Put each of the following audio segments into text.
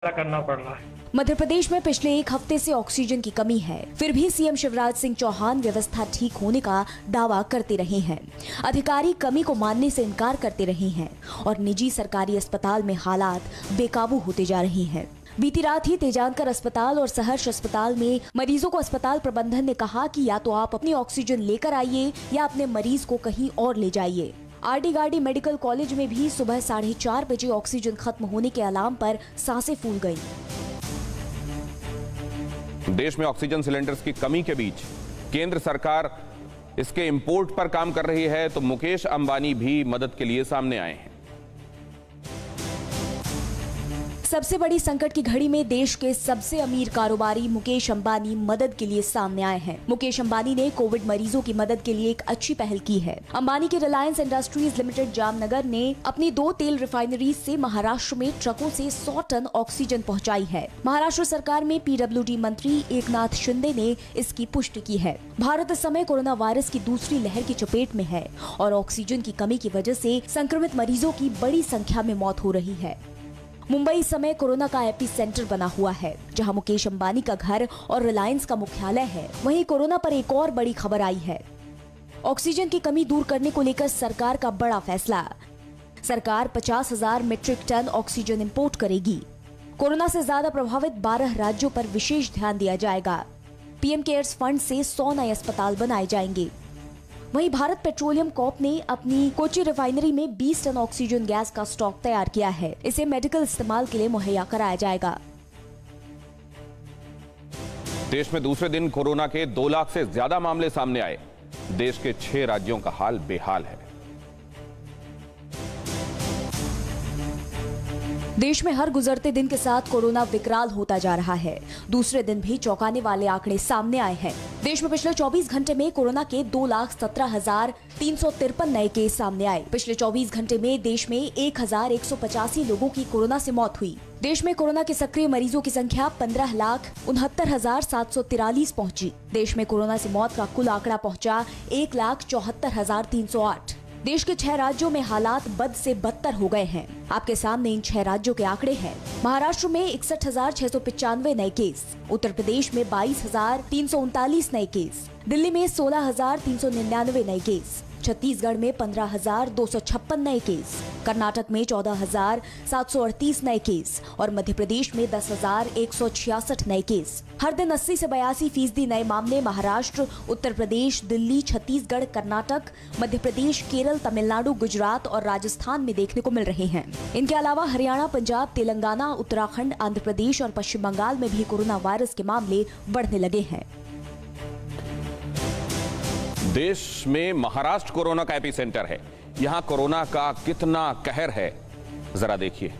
करना पड़ रहा है। मध्य प्रदेश में पिछले एक हफ्ते से ऑक्सीजन की कमी है, फिर भी सीएम शिवराज सिंह चौहान व्यवस्था ठीक होने का दावा करते रहे हैं। अधिकारी कमी को मानने से इनकार करते रहे हैं और निजी सरकारी अस्पताल में हालात बेकाबू होते जा रहे हैं। बीती रात ही तेजानकर अस्पताल और सहर्ष अस्पताल में मरीजों को अस्पताल प्रबंधन ने कहा कि या तो आप अपनी ऑक्सीजन लेकर आइए या अपने मरीज को कहीं और ले जाइए। आरडी गार्डी मेडिकल कॉलेज में भी सुबह 4:30 बजे ऑक्सीजन खत्म होने के अलार्म पर सांसें फूल गईं। देश में ऑक्सीजन सिलेंडर्स की कमी के बीच केंद्र सरकार इसके इंपोर्ट पर काम कर रही है, तो मुकेश अंबानी भी मदद के लिए सामने आए हैं। सबसे बड़ी संकट की घड़ी में देश के सबसे अमीर कारोबारी मुकेश अंबानी मदद के लिए सामने आए हैं। मुकेश अंबानी ने कोविड मरीजों की मदद के लिए एक अच्छी पहल की है। अंबानी की रिलायंस इंडस्ट्रीज लिमिटेड जामनगर ने अपनी 2 तेल रिफाइनरी से महाराष्ट्र में ट्रकों से 100 टन ऑक्सीजन पहुंचाई है। महाराष्ट्र सरकार में पीडब्ल्यूडी मंत्री एकनाथ शिंदे ने इसकी पुष्टि की है। भारत इस समय कोरोना वायरस की दूसरी लहर की चपेट में है और ऑक्सीजन की कमी की वजह से संक्रमित मरीजों की बड़ी संख्या में मौत हो रही है। मुंबई इस समय कोरोना का एपी सेंटर बना हुआ है, जहां मुकेश अंबानी का घर और रिलायंस का मुख्यालय है। वहीं कोरोना पर एक और बड़ी खबर आई है। ऑक्सीजन की कमी दूर करने को लेकर सरकार का बड़ा फैसला। सरकार 50,000 मीट्रिक टन ऑक्सीजन इंपोर्ट करेगी। कोरोना से ज्यादा प्रभावित 12 राज्यों पर विशेष ध्यान दिया जाएगा। पीएम केयर्स फंड से 100 नए अस्पताल बनाए जाएंगे। वहीं भारत पेट्रोलियम कॉर्प ने अपनी कोची रिफाइनरी में 20 टन ऑक्सीजन गैस का स्टॉक तैयार किया है। इसे मेडिकल इस्तेमाल के लिए मुहैया कराया जाएगा। देश में दूसरे दिन कोरोना के 2 लाख से ज्यादा मामले सामने आए। देश के 6 राज्यों का हाल बेहाल है। देश में हर गुजरते दिन के साथ कोरोना विकराल होता जा रहा है। दूसरे दिन भी चौंकाने वाले आंकड़े सामने आए हैं। देश में पिछले 24 घंटे में कोरोना के 2,17,353 नए केस सामने आए। पिछले 24 घंटे में देश में 1,185 लोगों की कोरोना से मौत हुई। देश में कोरोना के सक्रिय मरीजों की संख्या 15,69,743 पहुंची। देश में कोरोना से मौत का कुल आंकड़ा पहुंचा 1,74,308। देश के 6 राज्यों में हालात बद से बदतर हो गए हैं। आपके सामने इन 6 राज्यों के आंकड़े हैं। महाराष्ट्र में 61,695 नए केस, उत्तर प्रदेश में 22,339 नए केस, दिल्ली में 16,399 नए केस, छत्तीसगढ़ में 15,256 नए केस, कर्नाटक में 14,738 नए केस और मध्य प्रदेश में 10,166 नए केस। हर दिन 80 से 82% नए मामले महाराष्ट्र, उत्तर प्रदेश, दिल्ली, छत्तीसगढ़, कर्नाटक, मध्य प्रदेश, केरल, तमिलनाडु, गुजरात और राजस्थान में देखने को मिल रहे हैं। इनके अलावा हरियाणा, पंजाब, तेलंगाना, उत्तराखंड, आंध्र प्रदेश और पश्चिम बंगाल में भी कोरोना वायरस के मामले बढ़ने लगे हैं। देश में महाराष्ट्र कोरोना का एपी सेंटर है। यहां कोरोना का कितना कहर है, जरा देखिए।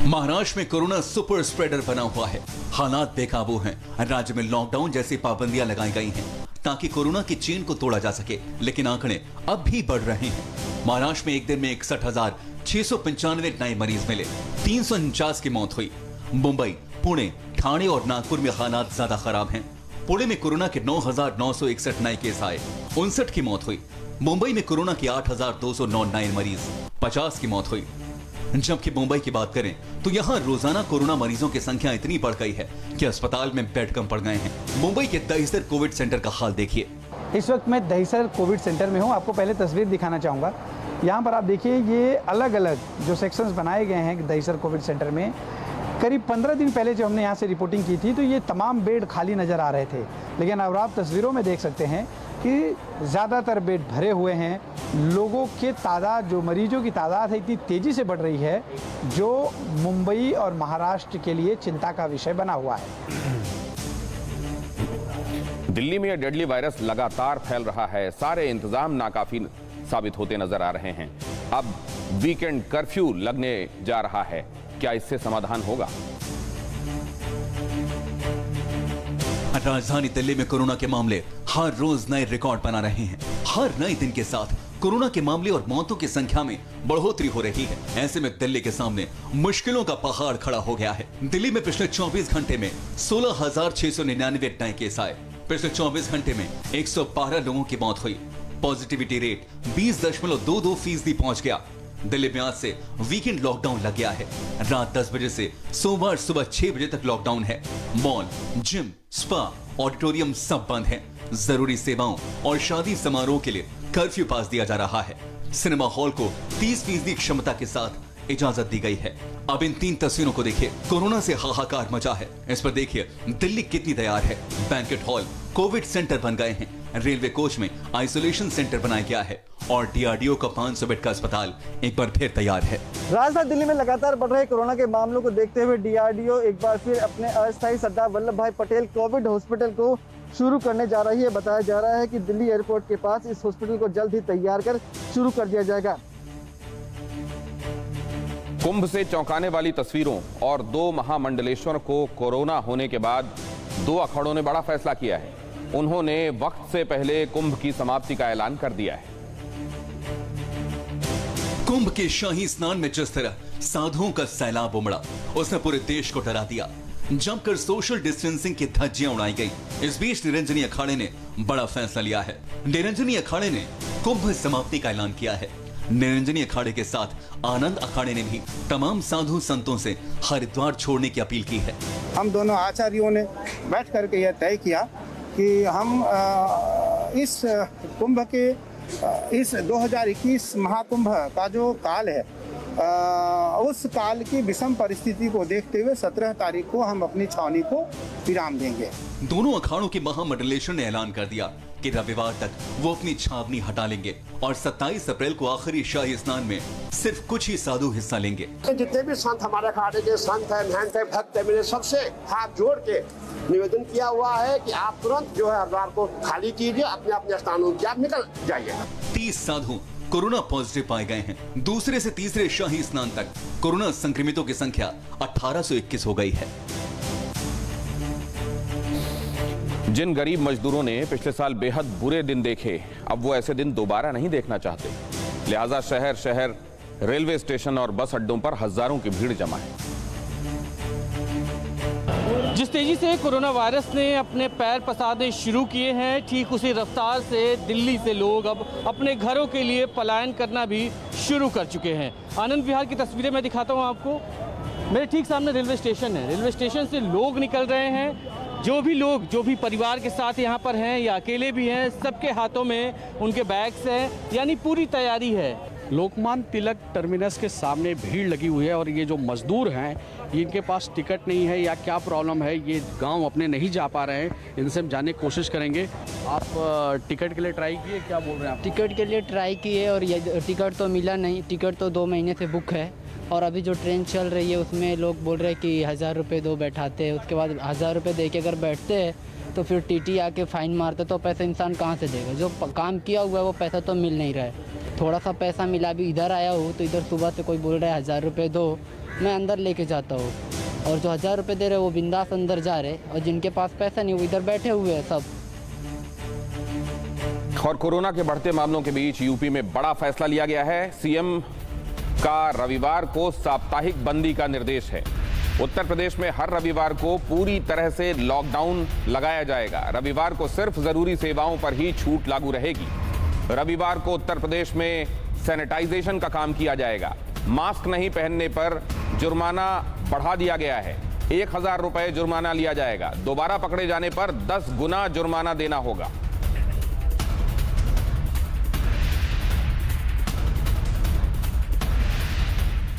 महाराष्ट्र में कोरोना सुपर स्प्रेडर बना हुआ है। हालात बेकाबू हैं। राज्य में लॉकडाउन जैसी पाबंदियां लगाई गई हैं ताकि कोरोना की चेन को तोड़ा जा सके, लेकिन आंकड़े अब भी बढ़ रहे हैं। महाराष्ट्र में एक दिन में 61,695 नए मरीज मिले, 349 की मौत हुई। मुंबई, पुणे, ठाणे और नागपुर में हालात ज्यादा खराब हैं। पुणे में कोरोना के 9,961 नए केस आए, 59 की मौत हुई। मुंबई में कोरोना के 8,209 नए मरीज, 50 की मौत हुई। जबकि मुंबई की बात करें तो यहां रोजाना कोरोना मरीजों की संख्या इतनी बढ़ गई है कि अस्पताल में बेड कम पड़ गए हैं। मुंबई के दहिसर कोविड सेंटर का हाल देखिए। इस वक्त मैं दहिसर कोविड सेंटर में हूं। आपको पहले तस्वीर दिखाना चाहूंगा। यहाँ पर आप देखिए, ये अलग अलग जो सेक्शंस बनाए गए हैं दहिसर कोविड सेंटर में। करीब 15 दिन पहले जब हमने यहाँ से रिपोर्टिंग की थी तो ये तमाम बेड खाली नज़र आ रहे थे, लेकिन अब आप तस्वीरों में देख सकते हैं कि ज़्यादातर बेड भरे हुए हैं। लोगों के तादाद, जो मरीजों की तादाद है, इतनी तेज़ी से बढ़ रही है जो मुंबई और महाराष्ट्र के लिए चिंता का विषय बना हुआ है। दिल्ली में यह डेडली वायरस लगातार फैल रहा है। सारे इंतजाम नाकाफी साबित होते नजर आ रहे हैं। अब वीकेंड कर्फ्यू लगने जा रहा है। क्या इससे समाधान होगा? राजधानी दिल्ली में कोरोना के मामले हर रोज नए रिकॉर्ड बना रहे हैं। हर नए दिन के साथ कोरोना के मामले और मौतों की संख्या में बढ़ोतरी हो रही है। ऐसे में दिल्ली के सामने मुश्किलों का पहाड़ खड़ा हो गया है। दिल्ली में पिछले 24 घंटे में 16,699 नए केस आए। पिछले 24 घंटे में 112 लोगों की मौत हुई। पॉजिटिविटी रेट 20.22% पहुंच गया। दिल्ली में आज से वीकेंड लॉकडाउन लग गया है। रात 10 बजे से सोमवार सुबह 6 बजे तक लॉकडाउन है। मॉल, जिम, स्पा, ऑडिटोरियम सब बंद हैं। जरूरी सेवाओं और शादी समारोह के लिए कर्फ्यू पास दिया जा रहा है। सिनेमा हॉल को 30% क्षमता के साथ इजाजत दी गई है। अब इन 3 तस्वीरों को देखिए। कोरोना से हाहाकार मचा है। इस पर देखिए दिल्ली कितनी तैयार है। बैंकेट हॉल कोविड सेंटर बन गए हैं। रेलवे कोच में आइसोलेशन सेंटर बनाया गया है और डीआरडीओ का 500 बेड का अस्पताल एक बार फिर तैयार है। राजधानी दिल्ली में लगातार बढ़ रहे कोरोना के मामलों को देखते हुए डीआरडीओ एक बार फिर अपने अस्थायी सरदार वल्लभ भाई पटेल कोविड हॉस्पिटल को शुरू करने जा रही है। बताया जा रहा है कि दिल्ली एयरपोर्ट के पास इस हॉस्पिटल को जल्द ही तैयार कर शुरू कर दिया जाएगा। कुंभ से चौंकाने वाली तस्वीरों और 2 महामंडलेश्वर को कोरोना होने के बाद 2 अखाड़ों ने बड़ा फैसला किया है। उन्होंने वक्त से पहले कुंभ की समाप्ति का ऐलान कर दिया है। कुंभ के शाही स्नान में जिस तरह साधुओं का सैलाब उमड़ा, उसने पूरे देश को डरा दिया। जमकर सोशल डिस्टेंसिंग की धज्जियां उड़ाई गई। इस बीच निरंजनी अखाड़े ने बड़ा फैसला लिया है। निरंजनी अखाड़े ने कुंभ समाप्ति का ऐलान किया है। निरंजनी अखाड़े के साथ आनंद अखाड़े ने भी तमाम साधु संतों से हरिद्वार छोड़ने की अपील की है। हम दोनों आचार्यों ने बैठ करके यह तय किया कि हम इस कुंभ के इस 2021 महाकुंभ का जो काल है, उस काल की विषम परिस्थिति को देखते हुए 17 तारीख को हम अपनी छावनी को विराम देंगे। दोनों अखाड़ों के महामंडलेश्वर ने ऐलान कर दिया कि रविवार तक वो अपनी छावनी हटा लेंगे और 27 अप्रैल को आखिरी शाही स्नान में सिर्फ कुछ ही साधु हिस्सा लेंगे। जितने भी संत हमारे अखाड़े के संत है, महंत है, भक्त है, मैंने सबसे हाथ जोड़ के निवेदन किया हुआ है कि आप तुरंत जो है हरिद्वार को खाली कीजिए, अपने अपने स्थानों की आप निकल जाइए। 30 साधु कोरोना पॉजिटिव पाए गए हैं। दूसरे से तीसरे शाही स्नान तक कोरोना संक्रमितों की संख्या 1821 हो गई है। जिन गरीब मजदूरों ने पिछले साल बेहद बुरे दिन देखे, अब वो ऐसे दिन दोबारा नहीं देखना चाहते। लिहाजा शहर शहर, रेलवे स्टेशन और बस अड्डों पर हजारों की भीड़ जमा है। जिस तेजी से कोरोना वायरस ने अपने पैर पसारने शुरू किए हैं, ठीक उसी रफ्तार से दिल्ली से लोग अब अपने घरों के लिए पलायन करना भी शुरू कर चुके हैं। आनंद विहार की तस्वीरें मैं दिखाता हूं आपको। मेरे ठीक सामने रेलवे स्टेशन है। रेलवे स्टेशन से लोग निकल रहे हैं। जो भी परिवार के साथ यहाँ पर हैं या अकेले भी हैं, सबके हाथों में उनके बैग्स हैं, यानी पूरी तैयारी है। लोकमान्य तिलक टर्मिनस के सामने भीड़ लगी हुई है और ये जो मजदूर हैं, इनके पास टिकट नहीं है या क्या प्रॉब्लम है, ये गांव अपने नहीं जा पा रहे हैं। इनसे हम जानने की कोशिश करेंगे। आप टिकट के लिए ट्राई किए, क्या बोल रहे हैं आप? टिकट के लिए ट्राई किए और ये टिकट तो मिला नहीं। टिकट तो 2 महीने से बुक है और अभी जो ट्रेन चल रही है उसमें लोग बोल रहे हैं कि 1000 रुपये दो बैठाते हैं, उसके बाद 1000 रुपये दे के अगर बैठते हैं तो फिर टीटी आके फाइन मारते, तो पैसा इंसान कहाँ से देगा? जो काम किया हुआ है वो पैसा तो मिल नहीं रहा है। थोड़ा सा पैसा मिला। अभी इधर आया हूँ तो इधर सुबह से कोई बोल रहा है 1000 रुपये दो, मैं अंदर लेके जाता हूँ और जो 1000 रुपये दे रहे वो बिंदास अंदर जा रहे, और जिनके पास पैसा नहीं वो इधर बैठे हुए हैं सब। और कोरोना के बढ़ते मामलों के बीच यूपी में बड़ा फैसला लिया गया है। सीएम का रविवार को साप्ताहिक बंदी का निर्देश है। उत्तर प्रदेश में हर रविवार को पूरी तरह से लॉकडाउन लगाया जाएगा। रविवार को सिर्फ जरूरी सेवाओं पर ही छूट लागू रहेगी। रविवार को उत्तर प्रदेश में सैनिटाइजेशन का काम किया जाएगा। मास्क नहीं पहनने पर जुर्माना बढ़ा दिया गया है। 1000 रुपए जुर्माना लिया जाएगा। दोबारा पकड़े जाने पर 10 गुना जुर्माना देना होगा।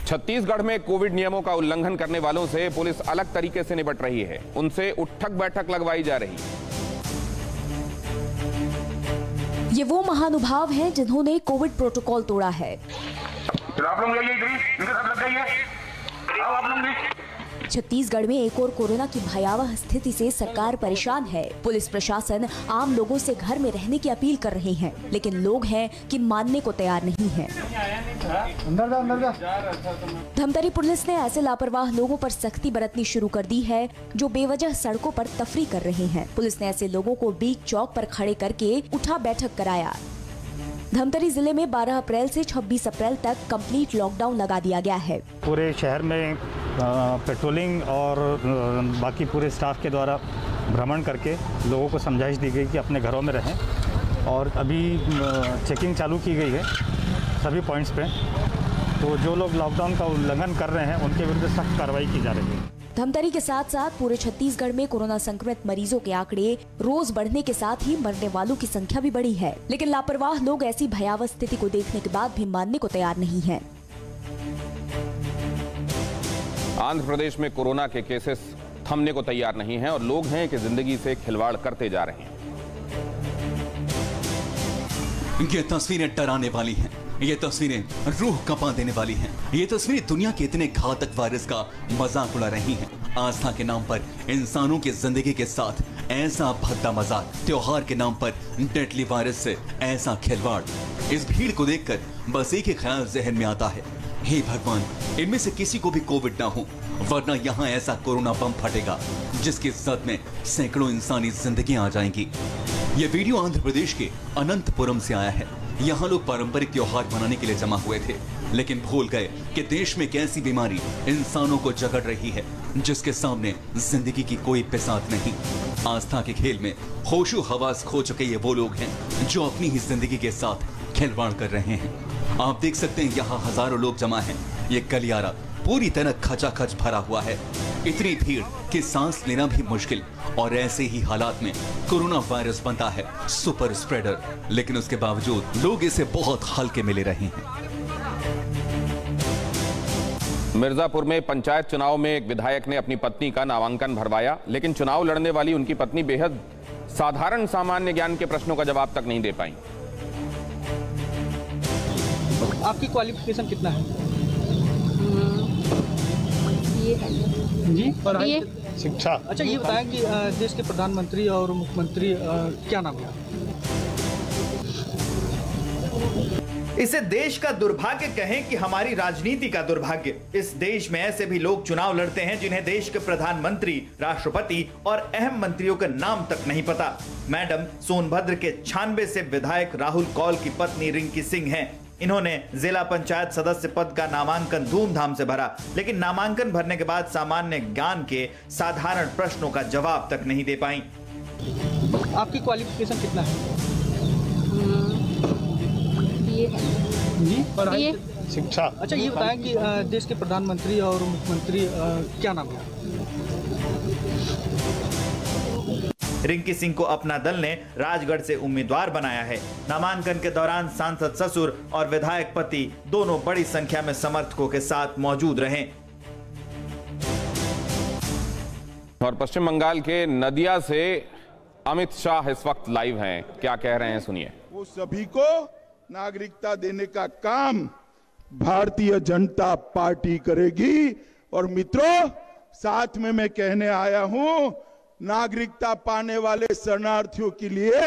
छत्तीसगढ़ में कोविड नियमों का उल्लंघन करने वालों से पुलिस अलग तरीके से निपट रही है। उनसे उठक बैठक लगवाई जा रही है। ये वो महानुभाव हैं जिन्होंने कोविड प्रोटोकॉल तोड़ा है। आप लोग इनके साथ लग जाइए। आप लोग छत्तीसगढ़ में एक और कोरोना की भयावह स्थिति से सरकार परेशान है। पुलिस प्रशासन आम लोगों से घर में रहने की अपील कर रहे हैं, लेकिन लोग हैं कि मानने को तैयार नहीं हैं। धमतरी पुलिस ने ऐसे लापरवाह लोगों पर सख्ती बरतनी शुरू कर दी है जो बेवजह सड़कों पर तफरी कर रहे हैं। पुलिस ने ऐसे लोगों को बीच चौक पर खड़े करके उठा बैठक कराया। धमतरी जिले में 12 अप्रैल से 26 अप्रैल तक कंप्लीट लॉकडाउन लगा दिया गया है। पूरे शहर में पेट्रोलिंग और बाकी पूरे स्टाफ के द्वारा भ्रमण करके लोगों को समझाइश दी गई कि अपने घरों में रहें और अभी चेकिंग चालू की गई है सभी पॉइंट्स पे तो जो लोग लॉकडाउन का उल्लंघन कर रहे हैं उनके विरुद्ध सख्त कार्रवाई की जा रही है। धमतरी के साथ साथ पूरे छत्तीसगढ़ में कोरोना संक्रमित मरीजों के आंकड़े रोज बढ़ने के साथ ही मरने वालों की संख्या भी बढ़ी है, लेकिन लापरवाह लोग ऐसी भयावह स्थिति को देखने के बाद भी मानने को तैयार नहीं हैं। आंध्र प्रदेश में कोरोना के केसेस थमने को तैयार नहीं हैं और लोग हैं कि जिंदगी से खिलवाड़ करते जा रहे हैं। ये तस्वीरें डराने वाली हैं। ये तस्वीरें रूह कंपा देने वाली हैं। ये तस्वीरें दुनिया के इतने घातक वायरस का मजाक उड़ा रही हैं। आस्था के नाम पर इंसानों की जिंदगी के साथ ऐसा भद्दा मजाक, त्योहार के नाम पर डेडली वायरस से ऐसा खिलवाड़। इस भीड़ को देखकर बस एक ही ख्याल जहन में आता है, हे भगवान, इनमें से किसी को भी कोविड ना हो, वरना यहाँ ऐसा कोरोना बम फटेगा जिसकी जद में सैकड़ों इंसानी जिंदगियां आ जाएंगी। ये वीडियो आंध्र प्रदेश के अनंतपुरम से आया है। यहाँ लोग पारंपरिक त्योहार मनाने के लिए जमा हुए थे, लेकिन भूल गए कि देश में कैसी बीमारी इंसानों को जकड़ रही है जिसके सामने जिंदगी की कोई पिसात नहीं। आस्था के खेल में होशो हवास खो चुके ये वो लोग हैं जो अपनी ही जिंदगी के साथ खिलवाड़ कर रहे हैं। आप देख सकते हैं यहाँ हजारों लोग जमा हैं। ये गलियारा पूरी तरह खचाखच भरा हुआ है। इतनी भीड़ कि सांस लेना भी मुश्किल, और ऐसे ही हालात में कोरोना वायरस बनता है सुपर स्प्रेडर, लेकिन उसके बावजूद लोग इसे बहुत हल्के में ले रहे हैं। मिर्जापुर में पंचायत चुनाव में एक विधायक ने अपनी पत्नी का नामांकन भरवाया, लेकिन चुनाव लड़ने वाली उनकी पत्नी बेहद साधारण सामान्य ज्ञान के प्रश्नों का जवाब तक नहीं दे पाई। आपकी क्वालिफिकेशन कितना है? ये है जी, पढ़ाई, शिक्षा। अच्छा, ये बताएं कि देश के प्रधानमंत्री और मुख्यमंत्री क्या नाम है? इसे देश का दुर्भाग्य कहें कि हमारी राजनीति का दुर्भाग्य। इस देश में ऐसे भी लोग चुनाव लड़ते हैं जिन्हें देश के प्रधानमंत्री, राष्ट्रपति और अहम मंत्रियों के नाम तक नहीं पता। मैडम सोनभद्र के 96 से विधायक राहुल कौल की पत्नी रिंकी सिंह हैं। इन्होंने जिला पंचायत सदस्य पद का नामांकन धूमधाम से भरा, लेकिन नामांकन भरने के बाद सामान्य ज्ञान के साधारण प्रश्नों का जवाब तक नहीं दे पाई। आपकी क्वालिफिकेशन कितना है? ये है जी, पढ़ाई, शिक्षा। अच्छा, ये बताएं कि देश के प्रधानमंत्री और मुख्यमंत्री क्या नाम है? रिंकी सिंह को अपना दल ने राजगढ़ से उम्मीदवार बनाया है। नामांकन के दौरान सांसद ससुर और विधायक पति दोनों बड़ी संख्या में समर्थकों के साथ मौजूद रहे। और पश्चिम बंगाल के नदिया से अमित शाह इस वक्त लाइव हैं, क्या कह रहे हैं सुनिए। वो सभी को नागरिकता देने का काम भारतीय जनता पार्टी करेगी। और मित्रों, साथ में मैं कहने आया हूं, नागरिकता पाने वाले शरणार्थियों के लिए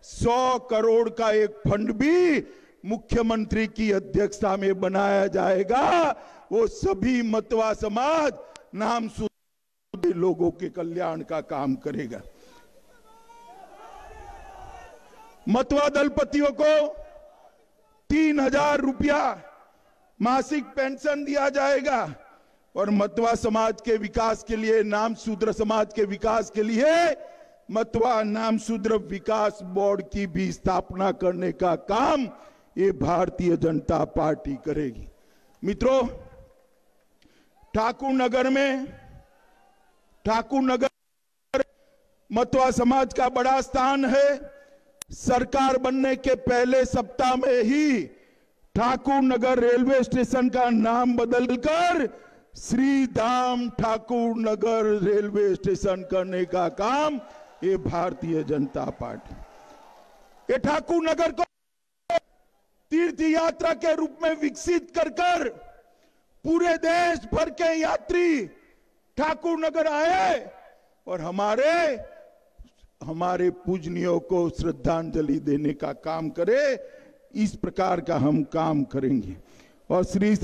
100 करोड़ का एक फंड भी मुख्यमंत्री की अध्यक्षता में बनाया जाएगा। वो सभी मतवा समाज, नाम सुधे लोगों के कल्याण का काम करेगा। मतवा दलपतियों को 3000 रुपया मासिक पेंशन दिया जाएगा और मतवा समाज के विकास के लिए, नाम शूद्र समाज के विकास के लिए मतवा नाम शूद्र विकास बोर्ड की भी स्थापना करने का काम ये भारतीय जनता पार्टी करेगी। मित्रों, ठाकुर नगर मतवा समाज का बड़ा स्थान है। सरकार बनने के पहले सप्ताह में ही ठाकुर नगर रेलवे स्टेशन का नाम बदलकर श्री धाम ठाकुर नगर रेलवे स्टेशन करने का काम ये भारतीय जनता पार्टी, ये ठाकुर नगर को तीर्थ यात्रा के रूप में विकसित कर पूरे देश भर के यात्री ठाकुर नगर आए और हमारे पूजनियों को श्रद्धांजलि देने का काम करे। इस प्रकार का हम काम करेंगे। और श्री